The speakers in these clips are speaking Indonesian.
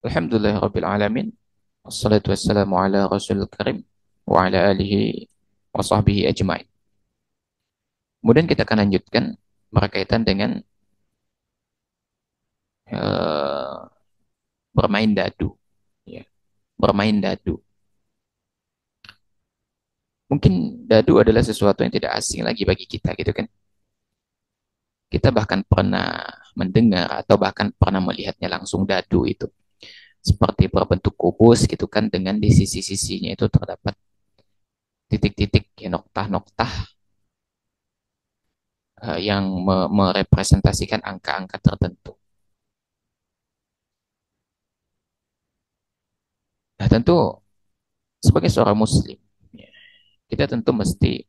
Alhamdulillah Alamin. Wassalatu wassalamu ala Rasul Karim wa ala alihi wa sahbihi ajma'in. Kemudian kita akan lanjutkan berkaitan dengan eh, bermain dadu. Ya, bermain dadu. Mungkin dadu adalah sesuatu yang tidak asing lagi bagi kita gitu kan. Kita bahkan pernah mendengar atau bahkan pernah melihatnya langsung dadu itu. Seperti berbentuk kubus gitu kan dengan di sisi-sisinya itu terdapat titik-titik ya, noktah-noktah yang merepresentasikan angka-angka tertentu. Nah, tentu sebagai seorang muslim, ya, kita tentu mesti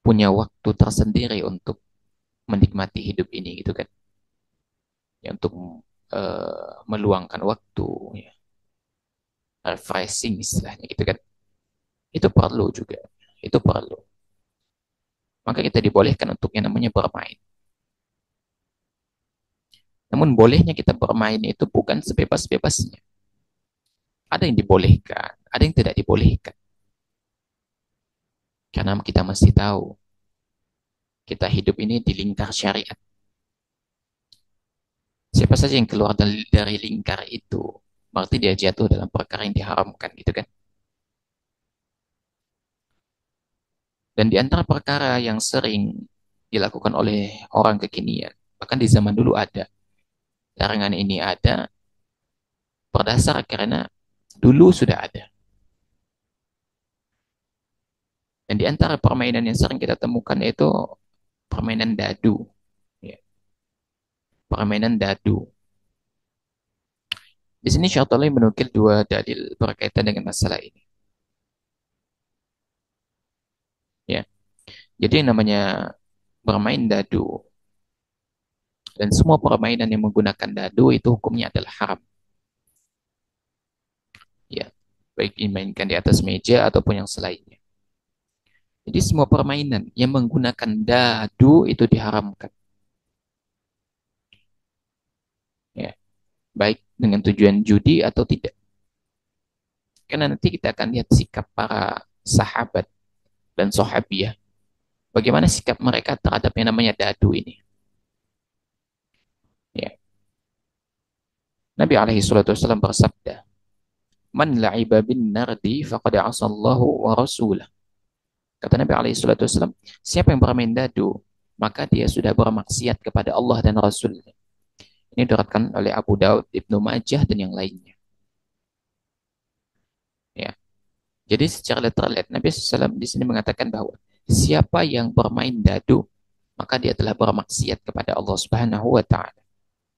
punya waktu tersendiri untuk menikmati hidup ini gitu kan. Ya, untuk meluangkan waktu, ya, refreshing istilahnya gitu kan. Itu perlu juga. Itu perlu. Maka kita dibolehkan untuk yang namanya bermain. Namun bolehnya kita bermain itu bukan sebebas-bebasnya. Ada yang dibolehkan, ada yang tidak dibolehkan. Karena kita mesti tahu, kita hidup ini di lingkar syariat. Siapa saja yang keluar dari lingkar itu, berarti dia jatuh dalam perkara yang diharamkan, gitu kan? Dan di antara perkara yang sering dilakukan oleh orang kekinian, bahkan di zaman dulu ada, larangan ini ada berdasar karena dulu sudah ada. Dan di antara permainan yang sering kita temukan itu permainan dadu, ya. Permainan dadu. Di sini Syaikhul menukil dua dalil berkaitan dengan masalah ini. Ya, jadi yang namanya bermain dadu dan semua permainan yang menggunakan dadu itu hukumnya adalah haram. Ya, baik dimainkan di atas meja ataupun yang selainnya. Jadi semua permainan yang menggunakan dadu itu diharamkan. Ya, baik dengan tujuan judi atau tidak. Karena nanti kita akan lihat sikap para sahabat dan sahabiah. Bagaimana sikap mereka terhadap yang namanya dadu ini. Ya. Nabi alaihi salatu wasallam bersabda, "Man la'iba bin nardi faqad asallahu wa rasulah." Kata Nabi alaihi salatu wasallam, siapa yang bermain dadu, maka dia sudah bermaksiat kepada Allah dan Rasulnya. Ini diriwayatkan oleh Abu Daud, Ibnu Majah dan yang lainnya. Ya. Jadi secara literal Nabi SAW di sini mengatakan bahwa siapa yang bermain dadu, maka dia telah bermaksiat kepada Allah Subhanahu wa taala.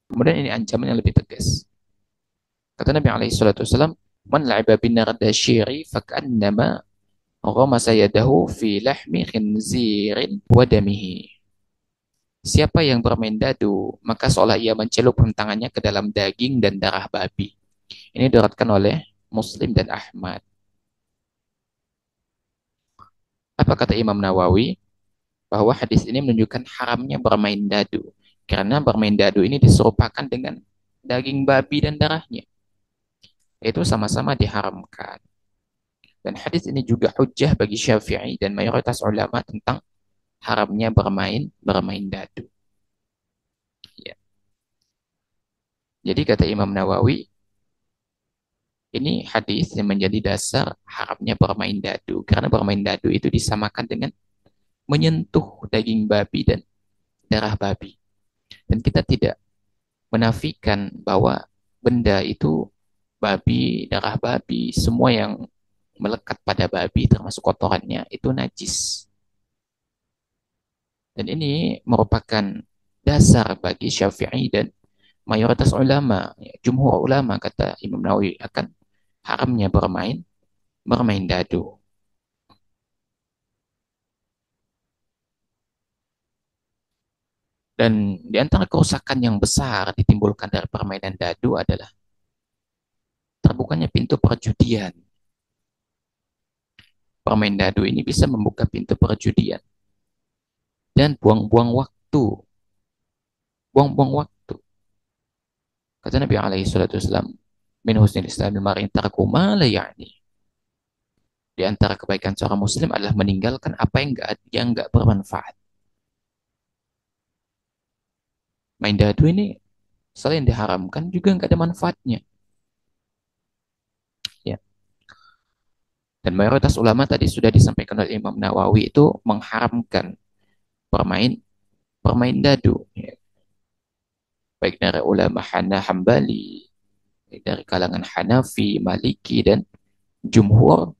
Kemudian ini ancaman yang lebih tegas. Kata Nabi alaihi salatu wasallam, "Man la'iba bin nardashiri fakannama ghamasa yadahu fi lahmi khinzirin wa damihi." Siapa yang bermain dadu, maka seolah ia mencelupkan tangannya ke dalam daging dan darah babi. Ini diriwayatkan oleh Muslim dan Ahmad. Apa kata Imam Nawawi? Bahwa hadis ini menunjukkan haramnya bermain dadu. Karena bermain dadu ini diserupakan dengan daging babi dan darahnya. Itu sama-sama diharamkan. Dan hadis ini juga hujjah bagi Syafi'i dan mayoritas ulama tentang haramnya bermain dadu. Ya. Jadi kata Imam Nawawi, ini hadis yang menjadi dasar haramnya bermain dadu. Karena bermain dadu itu disamakan dengan menyentuh daging babi dan darah babi. Dan kita tidak menafikan bahwa benda itu babi, darah babi, semua yang melekat pada babi termasuk kotorannya itu najis. Dan ini merupakan dasar bagi Syafi'i dan mayoritas ulama, ya, jumhur ulama kata Imam Nawawi akan haramnya bermain dadu. Dan di antara kerusakan yang besar ditimbulkan dari permainan dadu adalah terbukanya pintu perjudian. Permain dadu ini bisa membuka pintu perjudian dan buang-buang waktu. Buang-buang waktu. Kata Nabi alaihi salatu wasallam, min husnil islamil mar'i tarku ma la ya'ni. Di antara kebaikan seorang muslim adalah meninggalkan apa yang enggak bermanfaat. Main dadu ini selain diharamkan juga enggak ada manfaatnya. Ya. Dan mayoritas ulama tadi sudah disampaikan oleh Imam Nawawi itu mengharamkan bermain bermain dadu. Ya. Baik dari ulama Hambali, dari kalangan Hanafi, Maliki, dan Jumhur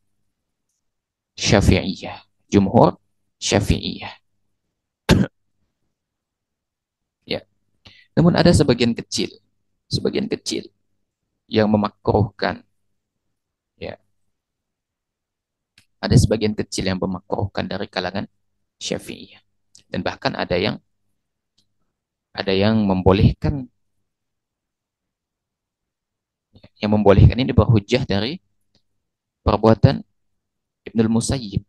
Syafi'iyah. Jumhur Syafi'iyah. Ya. Namun ada sebagian kecil yang memakruhkan. Ya. Ada sebagian kecil yang memakruhkan dari kalangan Syafi'iyah. Dan bahkan ada yang membolehkan. Yang membolehkan ini berhujjah dari perbuatan Ibnul Musayyib.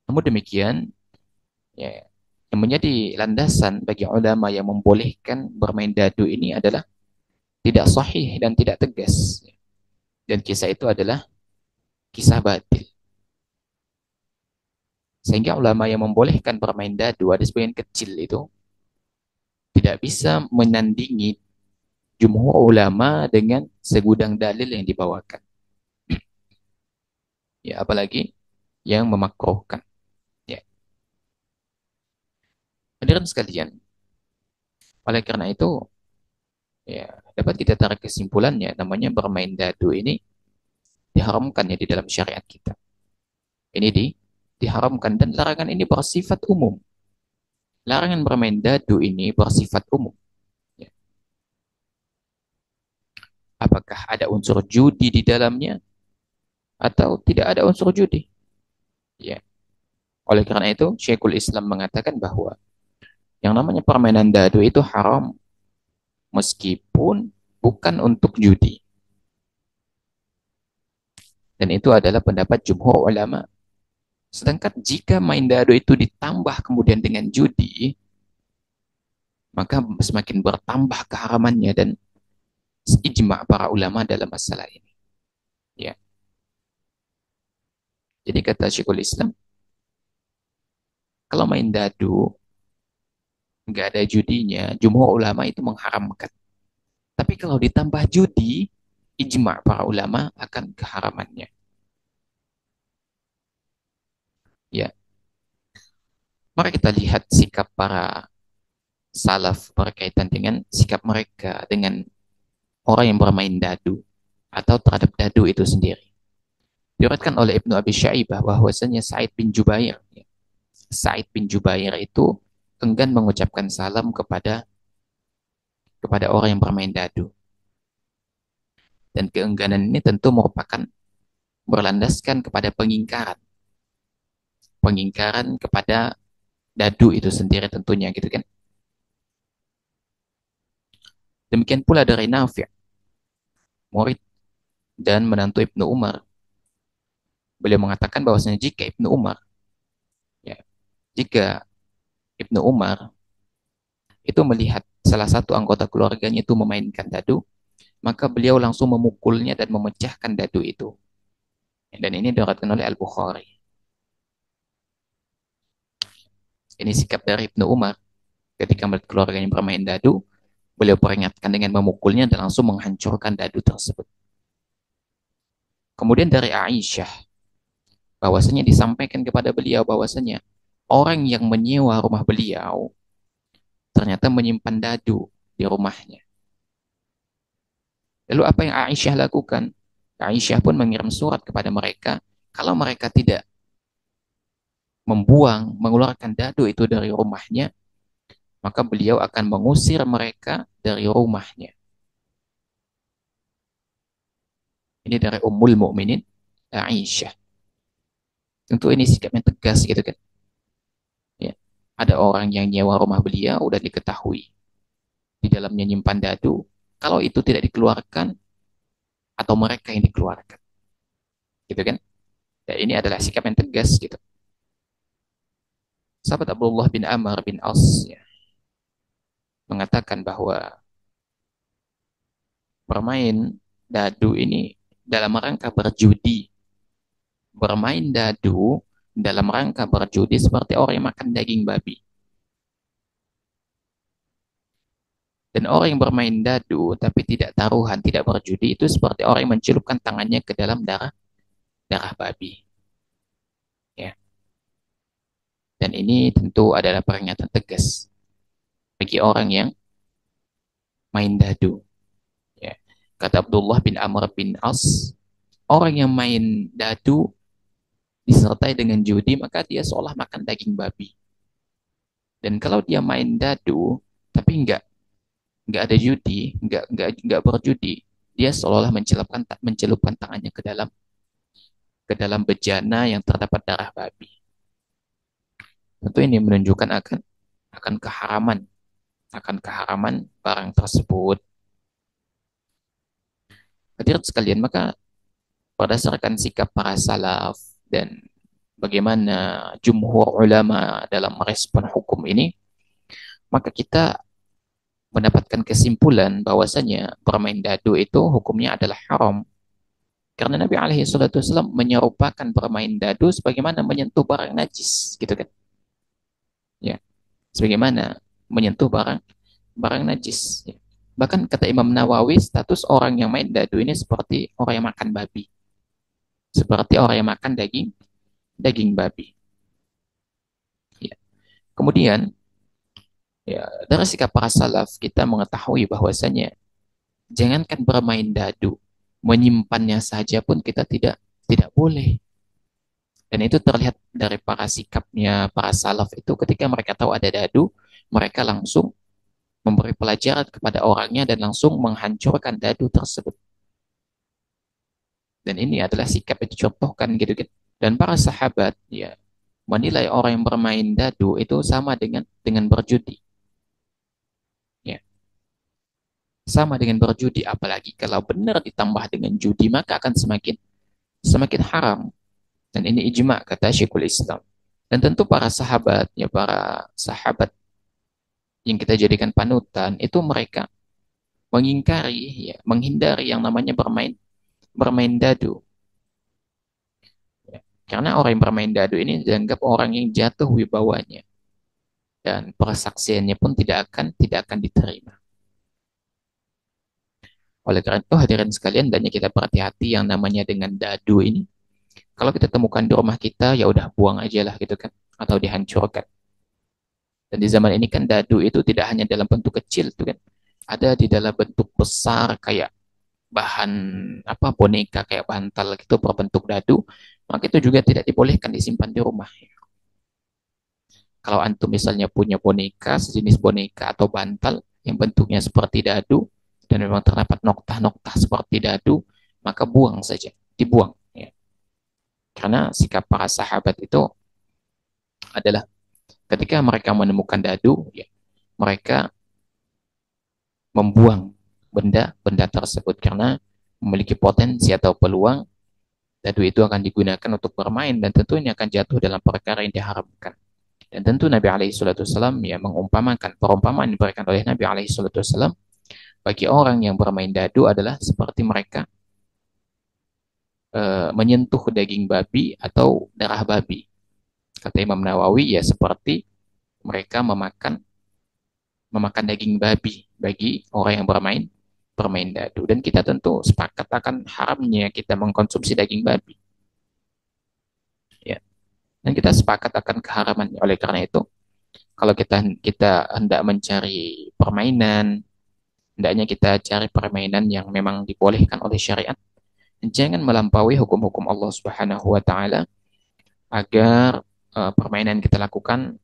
Namun demikian, ya, yang menjadi landasan bagi ulama yang membolehkan bermain dadu ini adalah tidak sahih dan tidak tegas. Dan kisah itu adalah kisah batil. Sehingga ulama yang membolehkan bermain dadu ada sebagian kecil itu tidak bisa menandingi jumhur ulama dengan segudang dalil yang dibawakan. Ya, apalagi yang memakruhkan. Ya. Hadirin sekalian, oleh karena itu, ya, dapat kita tarik kesimpulannya, namanya bermain dadu ini diharamkan ya di dalam syariat kita. Ini diharamkan dan larangan ini bersifat umum. Larangan bermain dadu ini bersifat umum. Ya. Apakah ada unsur judi di dalamnya atau tidak ada unsur judi? Ya. Oleh karena itu, Syekhul Islam mengatakan bahwa yang namanya permainan dadu itu haram meskipun bukan untuk judi. Dan itu adalah pendapat jumhur ulama. Sedangkan jika main dadu itu ditambah kemudian dengan judi, maka semakin bertambah keharamannya dan ijma' para ulama dalam masalah ini. Ya. Jadi kata Syekhul Islam, kalau main dadu nggak ada judinya, jumhur ulama itu mengharamkan. Tapi kalau ditambah judi, ijma' para ulama akan keharamannya. Ya, maka kita lihat sikap para salaf berkaitan dengan sikap mereka dengan orang yang bermain dadu atau terhadap dadu itu sendiri. Diriwayatkan oleh Ibnu Abi Syaibah bahwasanya Sa'id bin Jubair itu enggan mengucapkan salam kepada orang yang bermain dadu. Dan keengganan ini tentu merupakan berlandaskan kepada pengingkaran. Pengingkaran kepada dadu itu sendiri tentunya gitu kan. Demikian pula dari Nafi', murid dan menantu Ibnu Umar. Beliau mengatakan bahwasanya ya, jika Ibnu Umar itu melihat salah satu anggota keluarganya itu memainkan dadu, maka beliau langsung memukulnya dan memecahkan dadu itu. Dan ini diriwayatkan oleh Al-Bukhari. Ini sikap dari Ibnu Umar ketika melihat keluarganya bermain dadu, beliau peringatkan dengan memukulnya dan langsung menghancurkan dadu tersebut. Kemudian dari Aisyah, bahwasanya disampaikan kepada beliau bahwasanya orang yang menyewa rumah beliau ternyata menyimpan dadu di rumahnya. Lalu apa yang Aisyah lakukan? Aisyah pun mengirim surat kepada mereka, kalau mereka tidak mengeluarkan dadu itu dari rumahnya, maka beliau akan mengusir mereka dari rumahnya. Ini dari Ummul Mukminin Aisyah. Tentu ini sikap yang tegas gitu kan. Ya. Ada orang yang nyewa rumah beliau udah diketahui di dalamnya nyimpan dadu. Kalau itu tidak dikeluarkan atau mereka yang dikeluarkan, gitu kan? Dan ini adalah sikap yang tegas gitu. Sahabat Abdullah bin Amr bin As ya, mengatakan bahwa Bermain dadu ini dalam rangka berjudi. Bermain dadu dalam rangka berjudi seperti orang yang makan daging babi. Dan orang yang bermain dadu tapi tidak taruhan, tidak berjudi itu seperti orang yang mencelupkan tangannya ke dalam darah darah babi. Ya. Dan ini tentu adalah peringatan tegas bagi orang yang main dadu. Ya. Kata Abdullah bin Amr bin As, orang yang main dadu disertai dengan judi maka dia seolah makan daging babi. Dan kalau dia main dadu tapi nggak ada judi, nggak berjudi, dia seolah mencelupkan tangannya ke dalam bejana yang terdapat darah babi. Tentu ini menunjukkan akan keharaman barang tersebut. Hadirin sekalian, maka berdasarkan sikap para salaf dan bagaimana jumhur ulama dalam merespon hukum ini, maka kita mendapatkan kesimpulan bahwasanya bermain dadu itu hukumnya adalah haram. Karena Nabi alaihi salatu wasallam menyerupakan bermain dadu sebagaimana menyentuh barang najis, gitu kan? Ya, sebagaimana menyentuh barang najis. Ya. Bahkan kata Imam Nawawi, status orang yang main dadu ini seperti orang yang makan babi, seperti orang yang makan daging babi. Ya. Kemudian, ya, dari sikap para salaf kita mengetahui bahwasanya jangankan bermain dadu, menyimpannya saja pun kita tidak boleh. Dan itu terlihat dari para sikapnya para salaf itu ketika mereka tahu ada dadu, mereka langsung memberi pelajaran kepada orangnya dan langsung menghancurkan dadu tersebut. Dan ini adalah sikap yang dicontohkan gitu kan. Dan para sahabat ya menilai orang yang bermain dadu itu sama dengan berjudi. Ya, sama dengan berjudi, apalagi kalau benar ditambah dengan judi maka akan semakin haram. Dan ini ijma kata Syekhul Islam. Dan tentu para sahabat yang kita jadikan panutan itu mereka mengingkari ya, menghindari yang namanya bermain dadu. Ya. Karena orang yang bermain dadu ini dianggap orang yang jatuh wibawanya dan persaksiannya pun tidak akan diterima. Oleh karena itu hadirin sekalian, hendaknya kita berhati-hati yang namanya dengan dadu ini. Kalau kita temukan di rumah kita, ya udah buang aja lah gitu kan, atau dihancurkan. Dan di zaman ini kan dadu itu tidak hanya dalam bentuk kecil tuh kan, ada di dalam bentuk besar kayak bahan apa boneka kayak bantal gitu berbentuk dadu, maka itu juga tidak dibolehkan disimpan di rumah. Kalau antum misalnya punya boneka, sejenis boneka atau bantal yang bentuknya seperti dadu dan memang terdapat noktah-noktah seperti dadu, maka buang saja, dibuang. Ya. Karena sikap para sahabat itu adalah ketika mereka menemukan dadu, ya, mereka membuang benda-benda tersebut karena memiliki potensi atau peluang dadu itu akan digunakan untuk bermain dan tentunya akan jatuh dalam perkara yang diharamkan. Dan tentu Nabi alaihi salatu wasallam ya mengumpamakan perumpamaan yang diberikan oleh Nabi alaihi salatu wasallam bagi orang yang bermain dadu adalah seperti mereka menyentuh daging babi atau darah babi. Kata Imam Nawawi ya seperti mereka memakan daging babi bagi orang yang bermain dadu. Dan kita tentu sepakat akan haramnya kita mengkonsumsi daging babi. Ya. Dan kita sepakat akan keharaman. Oleh karena itu, kalau kita hendak mencari permainan, hendaknya kita cari permainan yang memang dibolehkan oleh syariat. Jangan melampaui hukum-hukum Allah Subhanahu wa taala agar permainan kita lakukan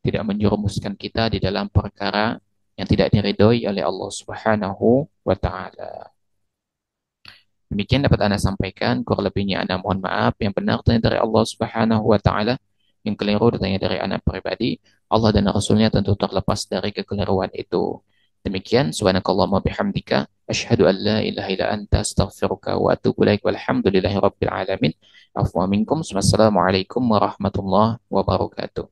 tidak menjerumuskan kita di dalam perkara yang tidak diridhoi oleh Allah Subhanahu wa taala. Demikian dapat Anda sampaikan, kurang lebihnya Anda mohon maaf. Yang benar datangnya dari Allah Subhanahu wa taala, yang keliru datangnya dari Anda pribadi. Allah dan Rasulnya tentu terlepas dari kekeliruan itu. Demikian, subhanakallahumma bihamdika, asyhadu an la ilaha illa anta astaghfiruka wa atubu ilaik walhamdulillahi rabbil alamin. Afwa minkum. Wassalamualaikum warahmatullahi wabarakatuh.